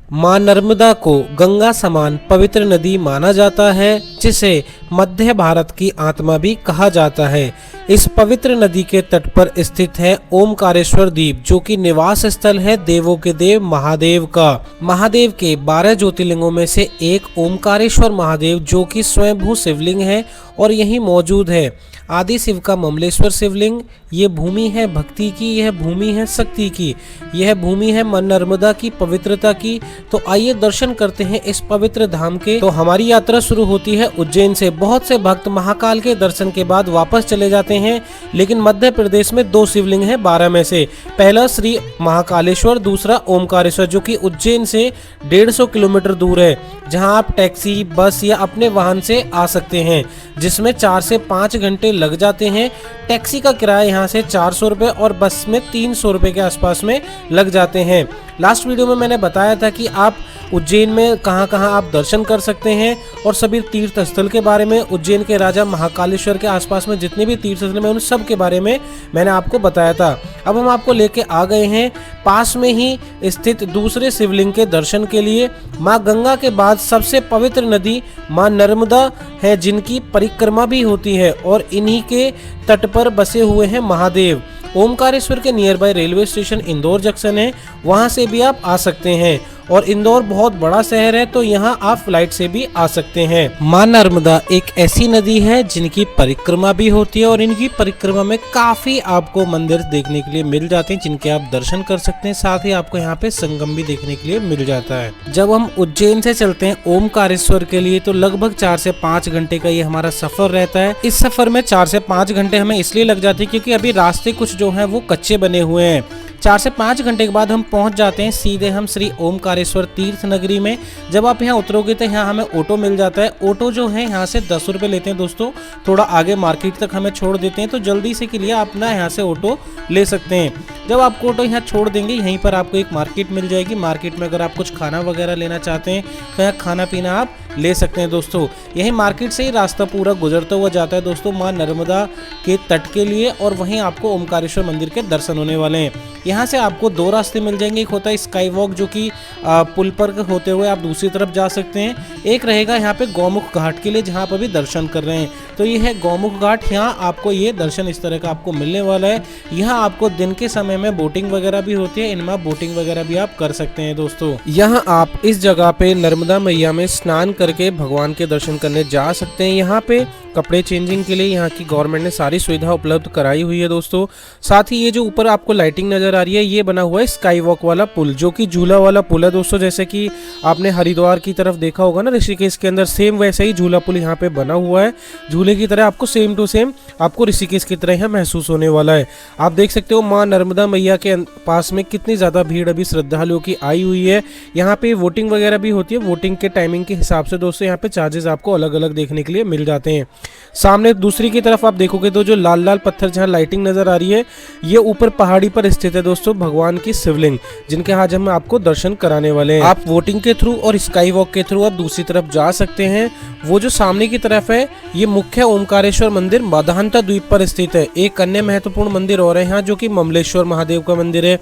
मां नर्मदा को गंगा समान पवित्र नदी माना जाता है, जिसे मध्य भारत की आत्मा भी कहा जाता है। इस पवित्र नदी के तट पर स्थित है ओमकारेश्वर द्वीप, जो कि निवास स्थल है देवों के देव महादेव का। महादेव के 12 ज्योतिर्लिंगों में से एक ओमकारेश्वर महादेव, जो कि स्वयंभू शिवलिंग है और यही मौजूद है। आदि शिव का ममलेश्वर शिवलिंग, ये भूमि है भक्ति की, यह भूमि है शक्ति की, यह भूमि है मां नर्मदा की पवित्रता की। तो आइए दर्शन करते हैं इस पवित्र धाम के। तो हमारी यात्रा शुरू होती है उज्जैन से। बहुत से भक्त महाकाल के दर्शन के बाद वापस चले जाते हैं, लेकिन मध्य प्रदेश में 2 शिवलिंग हैं 12 में से। पहला श्री महाकालेश्वर, दूसरा ओमकारेश्वर, जो कि उज्जैन से 150 किलोमीटर दूर है, जहां आप टैक्सी, बस या अपने वाहन से आ सकते हैं, जिसमें 4 से 5 घंटे लग जाते हैं। टैक्सी का किराया यहाँ से 400 रुपये और बस में 300 रुपये के आसपास में लग जाते हैं। लास्ट वीडियो में मैंने बताया था कि आप उज्जैन में कहाँ कहाँ आप दर्शन कर सकते हैं और सभी तीर्थ स्थल के बारे में, उज्जैन के राजा महाकालेश्वर के आसपास में जितने भी तीर्थ स्थल हैं उन सब के बारे में मैंने आपको बताया था। अब हम आपको लेके आ गए हैं पास में ही स्थित दूसरे शिवलिंग के दर्शन के लिए। माँ गंगा के बाद सबसे पवित्र नदी माँ नर्मदा है, जिनकी परिक्रमा भी होती है, और इन्हीं के तट पर बसे हुए हैं महादेव। ओमकारेश्वर के near by railway station Indore junction है, वहां से भी आप आ सकते हैं। और इंदौर बहुत बड़ा शहर है, तो यहाँ आप फ्लाइट से भी आ सकते हैं। मां नर्मदा एक ऐसी नदी है जिनकी परिक्रमा भी होती है, और इनकी परिक्रमा में काफी आपको मंदिर देखने के लिए मिल जाते हैं, जिनके आप दर्शन कर सकते हैं। साथ ही आपको यहाँ पे संगम भी देखने के लिए मिल जाता है। जब हम उज्जैन से चलते हैं ओमकारेश्वर के लिए, तो लगभग 4 से 5 घंटे का ये हमारा सफर रहता है। इस सफर में 4 से 5 घंटे हमें इसलिए लग जाते हैं क्योंकि अभी रास्ते कुछ जो है वो कच्चे बने हुए हैं। 4 से 5 घंटे के बाद हम पहुंच जाते हैं सीधे हम श्री ओमकारेश्वर तीर्थ नगरी में। जब आप यहाँ उतरोगे तो यहाँ हमें ऑटो मिल जाता है। ऑटो जो है यहाँ से 10 रुपये लेते हैं दोस्तों, थोड़ा आगे मार्केट तक हमें छोड़ देते हैं, तो जल्दी से के लिए आप ना यहाँ से ऑटो ले सकते हैं। जब आपको ऑटो यहाँ छोड़ देंगे, यहीं पर आपको एक मार्केट मिल जाएगी। मार्केट में अगर आप कुछ खाना वगैरह लेना चाहते हैं तो यहाँ खाना पीना आप ले सकते हैं दोस्तों। यही मार्केट से ही रास्ता पूरा गुजरता हुआ जाता है दोस्तों मां नर्मदा के तट के लिए, और वहीं आपको ओमकारेश्वर मंदिर के दर्शन होने वाले हैं। यहाँ से आपको 2 रास्ते मिल जाएंगे। एक होता है स्काई वॉक, जो कि पुल पर होते हुए आप दूसरी तरफ जा सकते हैं। एक रहेगा यहाँ पे गौमुख घाट के लिए, जहाँ पर भी दर्शन कर रहे हैं। तो ये है गौमुख घाट। यहाँ आपको ये दर्शन इस तरह का आपको मिलने वाला है। यहाँ आपको दिन के समय में बोटिंग वगैरह भी होती है, इनमें बोटिंग वगैरह भी आप कर सकते हैं दोस्तों। यहाँ आप इस जगह पे नर्मदा मैया में स्नान करके भगवान के दर्शन करने जा सकते हैं। यहाँ पे कपड़े चेंजिंग के लिए यहाँ की गवर्नमेंट ने सारी सुविधा उपलब्ध कराई हुई है दोस्तों। साथ ही ये जो ऊपर आपको लाइटिंग नजर आ रही है, ये बना हुआ है स्काई वॉक वाला पुल, जो कि झूला वाला पुल है दोस्तों। जैसे कि आपने हरिद्वार की तरफ देखा होगा ना, ऋषिकेश के अंदर, सेम वैसे ही झूला पुल यहाँ पे बना हुआ है। झूले की तरह आपको सेम टू सेम आपको ऋषिकेश की तरह यहाँ महसूस होने वाला है। आप देख सकते हो माँ नर्मदा मैया के पास में कितनी ज्यादा भीड़ अभी श्रद्धालुओं की आई हुई है। यहाँ पे वोटिंग वगैरह भी होती है। वोटिंग के टाइमिंग के हिसाब से दोस्तों यहाँ पे चार्जेस आपको अलग अलग देखने के लिए मिल जाते हैं। सामने दूसरी की तरफ आप देखोगे तो जो लाल लाल पत्थर जहाँ लाइटिंग नजर आ रही है, ये ऊपर पहाड़ी पर स्थित है दोस्तों भगवान की शिवलिंग, जिनके आज हम आपको दर्शन कराने वाले हैं। आप वोटिंग के थ्रू और स्काई वॉक के थ्रू आप दूसरी तरफ जा सकते हैं। वो जो सामने की तरफ है, ये मुख्य ओमकारेश्वर मंदिर मदांता द्वीप पर स्थित है। एक अन्य महत्वपूर्ण मंदिर और है यहाँ, जो कि ममलेश्वर महादेव का मंदिर है।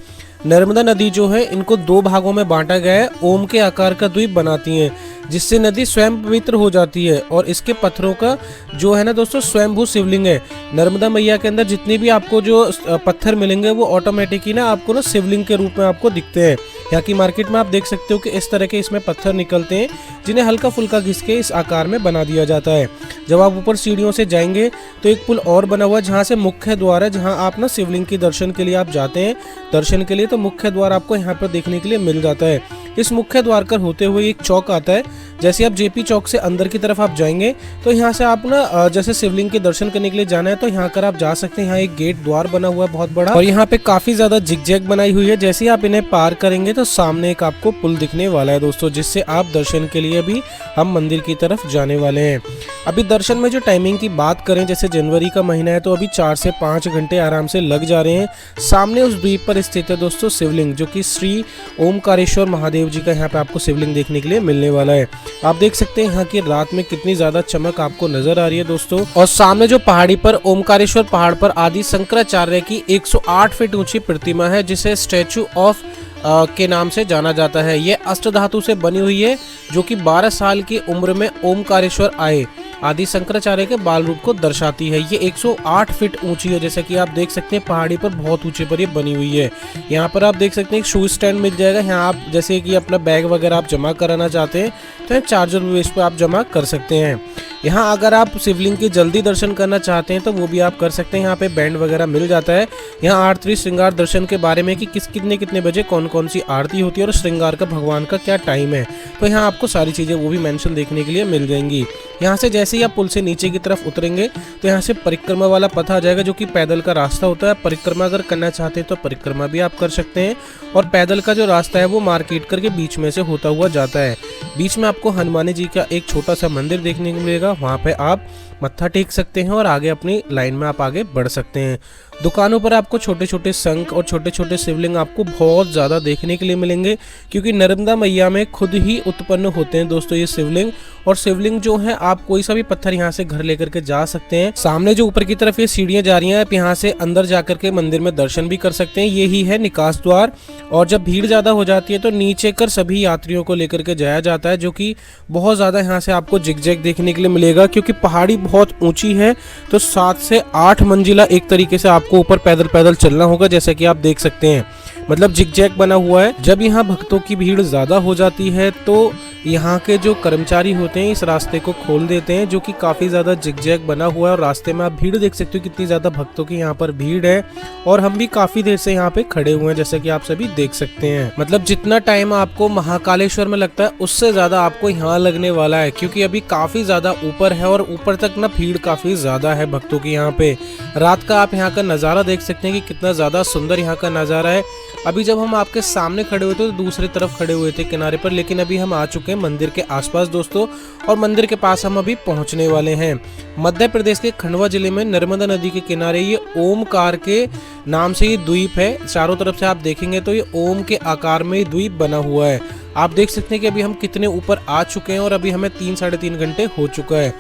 नर्मदा नदी जो है, इनको 2 भागों में बांटा गया है। ओम के आकार का द्वीप बनाती है, जिससे नदी स्वयं पवित्र हो जाती है, और इसके पत्थरों का जो है ना दोस्तों स्वयंभू शिवलिंग है। नर्मदा मैया के अंदर जितनी भी आपको जो पत्थर मिलेंगे, वो ऑटोमेटिक ही ना आपको ना शिवलिंग के रूप में आपको दिखते हैं। यहाँ की मार्केट में आप देख सकते हो कि इस तरह के इसमें पत्थर निकलते हैं, जिन्हें हल्का फुल्का घिस के इस आकार में बना दिया जाता है। जब आप ऊपर सीढ़ियों से जाएंगे तो एक पुल और बना हुआ है, जहाँ से मुख्य द्वार है, जहाँ आप ना शिवलिंग के दर्शन के लिए आप जाते हैं दर्शन के लिए, तो मुख्य द्वार आपको यहाँ पर देखने के लिए मिल जाता है। इस मुख्य द्वार कर होते हुए एक चौक आता है। जैसे आप जेपी चौक से अंदर की तरफ आप जाएंगे, तो यहाँ से आप ना जैसे शिवलिंग के दर्शन करने के लिए जाना है, तो यहाँ कर आप जा सकते हैं। यहाँ एक गेट द्वार बना हुआ है बहुत बड़ा, और यहाँ पे काफी ज्यादा जिगजैग बनाई हुई है। जैसे आप इन्हें पार करेंगे तो सामने एक आपको पुल दिखने वाला है दोस्तों, जिससे आप दर्शन के लिए भी हम मंदिर की तरफ जाने वाले हैं। अभी दर्शन में जो टाइमिंग की बात करें, जैसे जनवरी का महीना है, तो अभी 4 से 5 घंटे आराम से लग जा रहे हैं। सामने उस द्वीप पर स्थित है दोस्तों शिवलिंग, जो कि श्री ओमकारेश्वर महादेव जी का यहाँ पे आपको शिवलिंग देखने के लिए मिलने वाला है। आप देख सकते हैं यहाँ की रात में कितनी ज्यादा चमक आपको नजर आ रही है दोस्तों। और सामने जो पहाड़ी पर ओमकारेश्वर पहाड़ पर आदि शंकराचार्य की 108 फीट ऊंची प्रतिमा है, जिसे स्टैचू ऑफ के नाम से जाना जाता है। ये अष्टधातु से बनी हुई है, जो कि 12 साल की उम्र में ओमकारेश्वर आए आदि शंकराचार्य के बाल रूप को दर्शाती है। ये 108 फीट ऊंची है, जैसा कि आप देख सकते हैं पहाड़ी पर बहुत ऊंचे पर ये बनी हुई है। यहाँ पर आप देख सकते हैं एक शू स्टैंड मिल जाएगा। यहाँ आप जैसे कि अपना बैग वगैरह आप जमा कराना चाहते हैं तो चार्जर बेस पे आप जमा कर सकते हैं। यहाँ अगर आप शिवलिंग के जल्दी दर्शन करना चाहते हैं तो वो भी आप कर सकते हैं। यहाँ पे बैंड वगैरह मिल जाता है। यहाँ आरती श्रृंगार दर्शन के बारे में कि कितने बजे कौन कौन सी आरती होती है और श्रृंगार का भगवान का क्या टाइम है, तो यहाँ आपको सारी चीज़ें वो भी मेंशन देखने के लिए मिल जाएंगी। यहाँ से जैसे ही आप पुल से नीचे की तरफ उतरेंगे तो यहाँ से परिक्रमा वाला पथ आ जाएगा, जो कि पैदल का रास्ता होता है। परिक्रमा अगर करना चाहते हैं तो परिक्रमा भी आप कर सकते हैं। और पैदल का जो रास्ता है वो मार्केट करके बीच में से होता हुआ जाता है। बीच में आपको हनुमान जी का एक छोटा सा मंदिर देखने को मिलेगा। वहाँ पे आप मत्था टेक सकते हैं और आगे अपनी लाइन में आप आगे बढ़ सकते हैं। दुकानों पर आपको छोटे छोटे शंख और छोटे छोटे शिवलिंग आपको बहुत ज़्यादा देखने के लिए मिलेंगे, क्योंकि नर्मदा मैया में खुद ही उत्पन्न होते हैं दोस्तों ये शिवलिंग। और शिवलिंग जो है आप कोई सा भी पत्थर यहाँ से घर लेकर के जा सकते हैं। सामने जो ऊपर की तरफ ये सीढ़ियाँ जा रही हैं, आप यहाँ से अंदर जाकर के मंदिर में दर्शन भी कर सकते हैं। यही है निकास द्वार। और जब भीड़ ज़्यादा हो जाती है तो नीचे कर सभी यात्रियों को लेकर के जाया जाता है, जो कि बहुत ज़्यादा यहाँ से आपको जिगजैग देखने के लिए मिलेगा, क्योंकि पहाड़ी बहुत ऊंची है। तो 7 से 8 मंजिला एक तरीके से आपको ऊपर पैदल पैदल चलना होगा, जैसा कि आप देख सकते हैं। मतलब जिगजैग बना हुआ है। जब यहाँ भक्तों की भीड़ ज़्यादा हो जाती है तो यहाँ के जो कर्मचारी होते हैं इस रास्ते को खोल देते हैं, जो कि काफ़ी ज़्यादा जिगजैग बना हुआ है। और रास्ते में आप भीड़ देख सकते हो कितनी ज़्यादा भक्तों की यहाँ पर भीड़ है। और हम भी काफ़ी देर से यहाँ पे खड़े हुए हैं, जैसे कि आप सभी देख सकते हैं। मतलब जितना टाइम आपको महाकालेश्वर में लगता है उससे ज़्यादा आपको यहाँ लगने वाला है, क्योंकि अभी काफ़ी ज़्यादा ऊपर है और ऊपर तक ना भीड़ काफ़ी ज़्यादा है भक्तों की यहाँ पे। रात का आप यहाँ का नज़ारा देख सकते हैं कि कितना ज़्यादा सुंदर यहाँ का नज़ारा है। अभी जब हम आपके सामने खड़े हुए थे तो दूसरी तरफ खड़े हुए थे किनारे पर, लेकिन अभी हम आ चुके हैं मंदिर के आसपास दोस्तों। और मंदिर के पास हम अभी पहुंचने वाले हैं। मध्य प्रदेश के खंडवा जिले में नर्मदा नदी के किनारे ये ओमकार के नाम से ये द्वीप है। चारों तरफ से आप देखेंगे तो ये ओम के आकार में ये द्वीप बना हुआ है। आप देख सकते हैं कि अभी हम कितने ऊपर आ चुके हैं और अभी हमें 3-3.5 घंटे हो चुका है।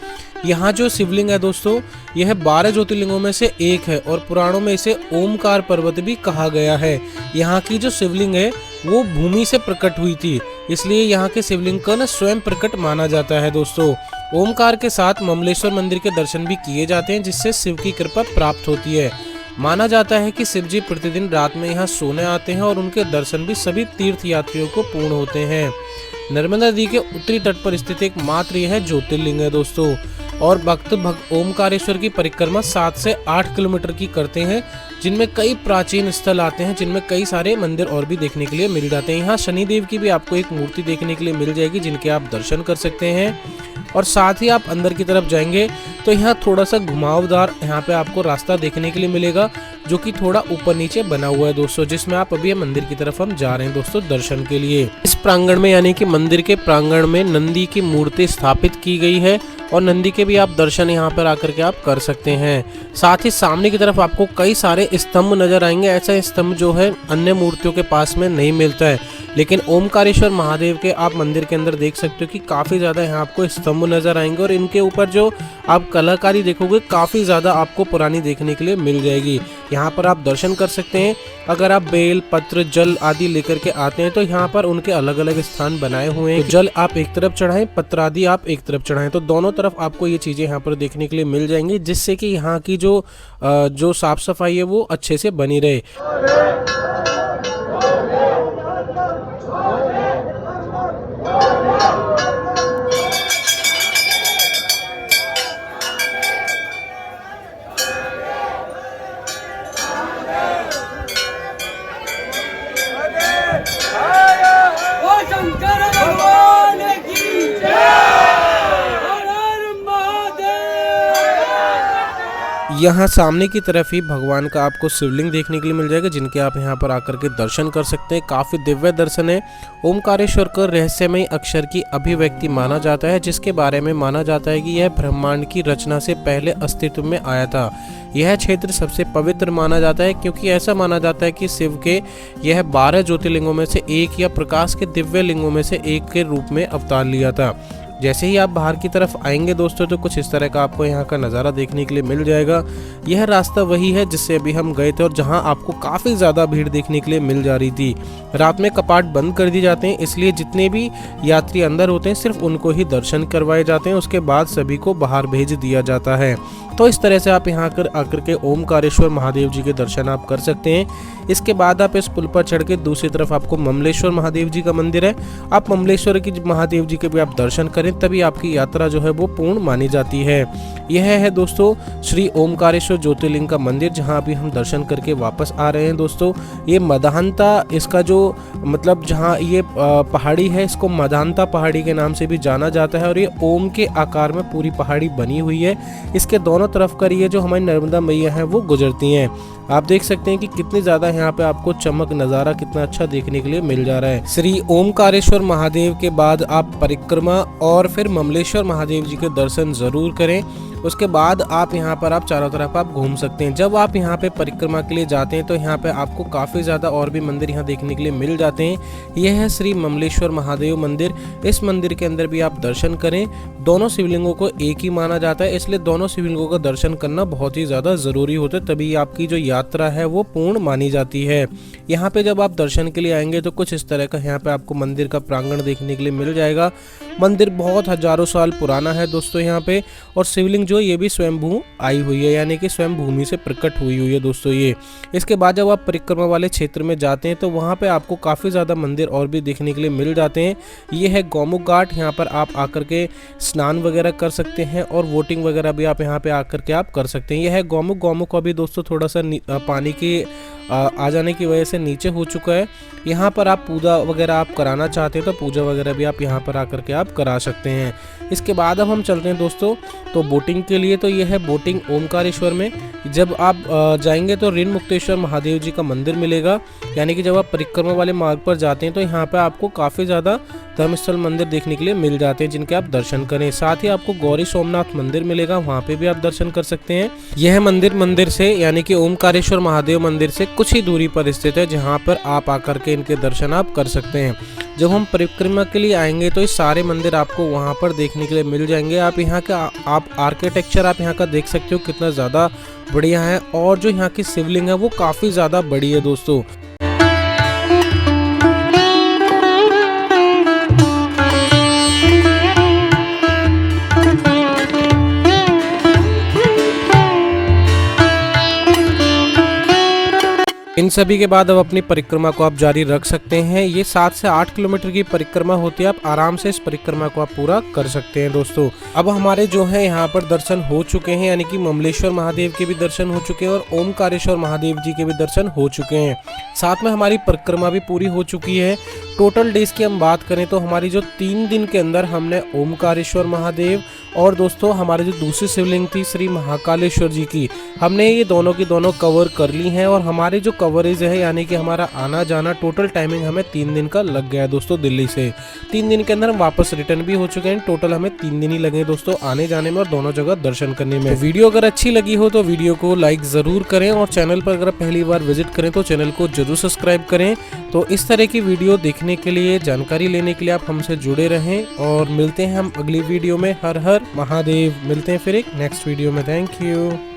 यहाँ जो शिवलिंग है दोस्तों, यह 12 ज्योतिर्लिंगों में से एक है और पुराणों में इसे ओमकार पर्वत भी कहा गया है। यहाँ की जो शिवलिंग है वो भूमि से प्रकट हुई थी, इसलिए यहाँ के शिवलिंग को न स्वयं प्रकट माना जाता है दोस्तों। ओमकार के साथ ममलेश्वर मंदिर के दर्शन भी किए जाते हैं, जिससे शिव की कृपा प्राप्त होती है। माना जाता है कि शिव जी प्रतिदिन रात में यहाँ सोने आते हैं और उनके दर्शन भी सभी तीर्थ यात्रियों को पूर्ण होते हैं। नर्मदा नदी के उत्तरी तट पर स्थित एक मात्र यह ज्योतिर्लिंग है दोस्तों। और भक्त ओमकारेश्वर की परिक्रमा 7 से 8 किलोमीटर की करते हैं, जिनमें कई प्राचीन स्थल आते हैं, जिनमें कई सारे मंदिर और भी देखने के लिए मिल जाते हैं। यहाँ शनिदेव की भी आपको एक मूर्ति देखने के लिए मिल जाएगी, जिनके आप दर्शन कर सकते हैं। और साथ ही आप अंदर की तरफ जाएंगे तो यहाँ थोड़ा सा घुमावदार यहाँ पे आपको रास्ता देखने के लिए मिलेगा, जो कि थोड़ा ऊपर नीचे बना हुआ है दोस्तों, जिसमें आप अभी मंदिर की तरफ हम जा रहे हैं दोस्तों दर्शन के लिए। इस प्रांगण में यानी कि मंदिर के प्रांगण में नंदी की मूर्ति स्थापित की गई है और नंदी के भी आप दर्शन यहाँ पर आकर के आप कर सकते हैं। साथ ही सामने की तरफ आपको कई सारे स्तंभ नजर आएंगे। ऐसा स्तंभ जो है अन्य मूर्तियों के पास में नहीं मिलता है, लेकिन ओमकारेश्वर महादेव के आप मंदिर के अंदर देख सकते हो कि काफ़ी ज़्यादा यहाँ आपको स्तंभ नज़र आएंगे और इनके ऊपर जो आप कलाकारी देखोगे काफ़ी ज़्यादा आपको पुरानी देखने के लिए मिल जाएगी। यहाँ पर आप दर्शन कर सकते हैं। अगर आप बेल पत्र जल आदि लेकर के आते हैं तो यहाँ पर उनके अलग अलग स्थान बनाए हुए हैं। तो जल आप एक तरफ चढ़ाएं, पत्र आदि आप एक तरफ चढ़ाएं, तो दोनों तरफ आपको ये चीज़ें यहाँ पर देखने के लिए मिल जाएंगी, जिससे कि यहाँ की जो साफ सफाई है वो अच्छे से बनी रहे। यहाँ सामने की तरफ ही भगवान का आपको शिवलिंग देखने के लिए मिल जाएगा, जिनके आप यहाँ पर आकर के दर्शन कर सकते हैं। काफ़ी दिव्य दर्शन है। ओमकारेश्वर को रहस्यमय अक्षर की अभिव्यक्ति माना जाता है, जिसके बारे में माना जाता है कि यह ब्रह्मांड की रचना से पहले अस्तित्व में आया था। यह क्षेत्र सबसे पवित्र माना जाता है, क्योंकि ऐसा माना जाता है कि शिव के यह 12 ज्योतिर्लिंगों में से एक या प्रकाश के दिव्य लिंगों में से एक के रूप में अवतार लिया था, जैसे ही आप बाहर की तरफ आएंगे दोस्तों तो कुछ इस तरह का आपको यहाँ का नज़ारा देखने के लिए मिल जाएगा। यह रास्ता वही है जिससे अभी हम गए थे और जहाँ आपको काफ़ी ज़्यादा भीड़ देखने के लिए मिल जा रही थी। रात में कपाट बंद कर दिए जाते हैं, इसलिए जितने भी यात्री अंदर होते हैं सिर्फ उनको ही दर्शन करवाए जाते हैं, उसके बाद सभी को बाहर भेज दिया जाता है। तो इस तरह से आप यहाँ आकर के ओमकारेश्वर महादेव जी के दर्शन आप कर सकते हैं। इसके बाद आप इस पुल पर चढ़ के दूसरी तरफ आपको ममलेश्वर महादेव जी का मंदिर है, आप ममलेश्वर की महादेव जी के भी आप दर्शन करें, तभी आपकी यात्रा जो है वो पूर्ण मानी जाती है। यह है दोस्तों श्री ओमकारेश्वर ज्योतिर्लिंग का मंदिर, जहाँ अभी हम दर्शन करके वापस आ रहे हैं। दोस्तों ये मदानता इसका जो मतलब जहाँ ये पहाड़ी है, इसको मदानता पहाड़ी के नाम से भी जाना जाता है और ये ओम के आकार में पूरी पहाड़ी बनी हुई है। इसके दोनों तरफ कर ये जो हमारी नर्मदा मैया है वो गुजरती हैं। आप देख सकते हैं कि कितनी ज्यादा यहाँ पे आपको चमक नज़ारा कितना अच्छा देखने के लिए मिल जा रहा है। श्री ओमकारेश्वर महादेव के बाद आप परिक्रमा और फिर ममलेश्वर महादेव जी के दर्शन जरूर करें। उसके बाद आप यहाँ पर आप चारों तरफ आप घूम सकते हैं। जब आप यहाँ पे परिक्रमा के लिए जाते हैं तो यहाँ पे आपको काफ़ी ज़्यादा और भी मंदिर यहाँ देखने के लिए मिल जाते हैं। यह है श्री ममलेश्वर महादेव मंदिर। इस मंदिर के अंदर भी आप दर्शन करें। दोनों शिवलिंगों को एक ही माना जाता है, इसलिए दोनों शिवलिंगों का दर्शन करना बहुत ही ज़्यादा ज़रूरी होता है, तभी आपकी जो यात्रा है वो पूर्ण मानी जाती है। यहाँ पे जब आप दर्शन के लिए आएंगे तो कुछ इस तरह का यहाँ पे आपको मंदिर का प्रांगण देखने के लिए मिल जाएगा। मंदिर बहुत हजारों साल पुराना है दोस्तों यहाँ पे, और शिवलिंग जो ये भी स्वयंभू आई हुई है, यानी कि स्वयं भूमि से प्रकट हुई हुई है दोस्तों ये। इसके बाद जब आप परिक्रमा वाले क्षेत्र में जाते हैं तो वहाँ पे आपको काफ़ी ज़्यादा मंदिर और भी देखने के लिए मिल जाते हैं। ये है गौमुख घाट, यहाँ पर आप आकर के स्नान वगैरह कर सकते हैं और वोटिंग वगैरह भी आप यहाँ पे आकर के आप कर सकते हैं। यह है गौमुख का भी दोस्तों थोड़ा सा पानी की आ जाने की वजह से नीचे हो चुका है। यहाँ पर आप पूजा वगैरह आप कराना चाहते हैं तो पूजा वगैरह भी आप यहाँ पर आकर के आप करा सकते हैं। इसके बाद अब हम चलते हैं दोस्तों तो बोटिंग के लिए। तो यह है बोटिंग ओमकारेश्वर में। जब आप जाएंगे तो ऋण मुक्तेश्वर महादेव जी का मंदिर मिलेगा, यानी कि जब आप परिक्रमा वाले मार्ग पर जाते हैं तो यहाँ पर आपको काफ़ी ज़्यादा धर्मस्थल मंदिर देखने के लिए मिल जाते हैं जिनके आप दर्शन करें। साथ ही आपको गौरी सोमनाथ मंदिर मिलेगा, वहाँ पे भी आप दर्शन कर सकते हैं। यह मंदिर से यानी कि ओमकारेश्वर महादेव मंदिर से कुछ ही दूरी पर स्थित है, जहाँ पर आप आकर के इनके दर्शन आप कर सकते हैं। जब हम परिक्रमा के लिए आएंगे तो ये सारे मंदिर आपको वहाँ पर देखने के लिए मिल जाएंगे। आप यहाँ का आप आर्किटेक्चर आप यहाँ का देख सकते हो कितना ज़्यादा बढ़िया है, और जो यहाँ की शिवलिंग है वो काफ़ी ज़्यादा बड़ी है दोस्तों। इन सभी के बाद अब अपनी परिक्रमा को आप जारी रख सकते हैं। ये 7 से 8 किलोमीटर की परिक्रमा होती है, आप आराम से इस परिक्रमा को आप पूरा कर सकते हैं दोस्तों। अब हमारे जो है यहाँ पर दर्शन हो चुके हैं, यानी कि ममलेश्वर महादेव के भी दर्शन हो चुके हैं और ओमकारेश्वर महादेव जी के भी दर्शन हो चुके हैं। साथ में हमारी परिक्रमा भी पूरी हो चुकी है। टोटल डेज की हम बात करें तो हमारी जो 3 दिन के अंदर हमने ओमकारेश्वर महादेव और दोस्तों हमारी जो दूसरी शिवलिंग थी श्री महाकालेश्वर जी की, हमने ये दोनों की दोनों कवर कर ली हैं। और हमारी जो कवरेज है यानी कि हमारा आना जाना टोटल टाइमिंग हमें 3 दिन का लग गया है दोस्तों। दिल्ली से 3 दिन के अंदर हम वापस रिटर्न भी हो चुके हैं। टोटल हमें 3 दिन ही लगे दोस्तों आने जाने में और दोनों जगह दर्शन करने में। तो वीडियो अगर अच्छी लगी हो तो वीडियो को लाइक जरूर करें, और चैनल पर अगर पहली बार विजिट करें तो चैनल को जरूर सब्सक्राइब करें। तो इस तरह की वीडियो देखने के लिए, जानकारी लेने के लिए आप हमसे जुड़े रहें, और मिलते हैं हम अगली वीडियो में। हर हर महादेव। मिलते हैं फिर एक नेक्स्ट वीडियो में। Thank you.